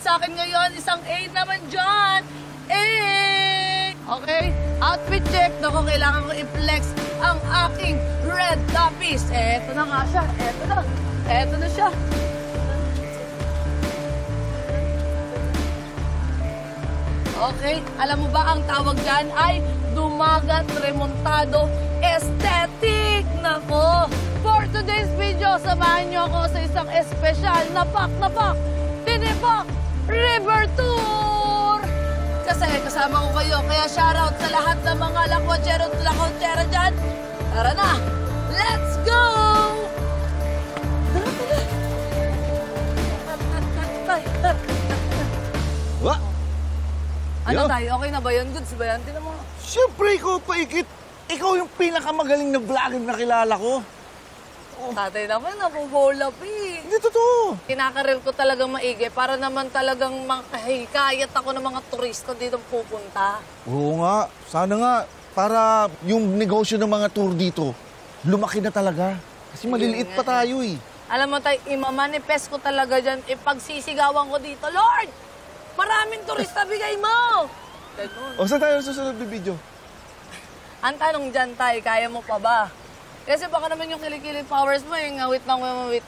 sa akin ngayon, isang 8 naman dyan. 8! Okay, outfit check. Naku, kailangan ko i-flex ang aking red tapis. Eto na nga siya. Eto na. Eto na siya. Okay, alam mo ba ang tawag dyan ay dumagat remontado aesthetic. Nako, for today's video, samahan niyo ako sa isang espesyal na pak tinibak river tour. Kasi kasama ko kayo, kaya shoutout sa lahat ng mga lakwachero dyan. Tara na, let's go! What? Ano tayo? Okay na ba yun? Goods ba yan? Tinan mo. Siyempre, ikaw paikit. Ikaw yung pinakamagaling na vlogger na kilala ko. Tatay naman, napuhold up eh. Hindi totoo. Kinakarir ko talagang maigi para naman talagang makahikayat ako ng mga turista dito pupunta. Oo nga. Sana nga, para yung negosyo ng mga tour dito, lumaki na talaga. Kasi maliliit pa tayo eh. Alam mo tayo, imamanifest ko talaga dyan, ipagsisigawan ko dito, Lord! Maraming turista bigay mo! Ganun. O, saan tayo susunod na video? Ang tanong dyan, Tay, kaya mo pa ba? Kasi baka naman yung kilikili powers mo, yung ngawit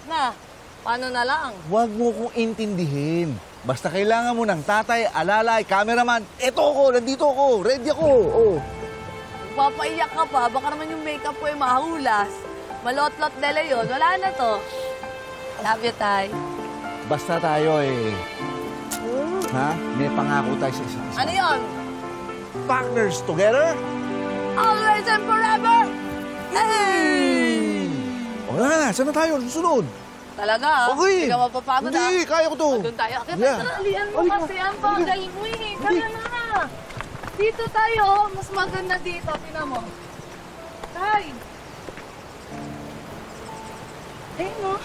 na. Paano na lang? Huwag mo kong intindihin. Basta kailangan mo ng tatay, alalay, cameraman. Eto ako, nandito ako, ready ako. Oh. Papaiyak ka pa, baka naman yung makeup ko ay mahulas. Malot-lot dela yun, wala na to. Love you, Tay. Basta tayo eh. Ha? May pangako tayo sa isa't isa. Ano yun? Partners together? Always and forever! Hey! O na, saan na tayo? Susunod. Talaga, ha? Okay. Hindi ka mapapagod, ha? Hindi, kaya ko to. Doon tayo. Kaya Yeah. alian mo kasi ang bagay mo, eh. Kaya na. Dito tayo, mas maganda dito. Tingnan mo. Tay! Ayun, no?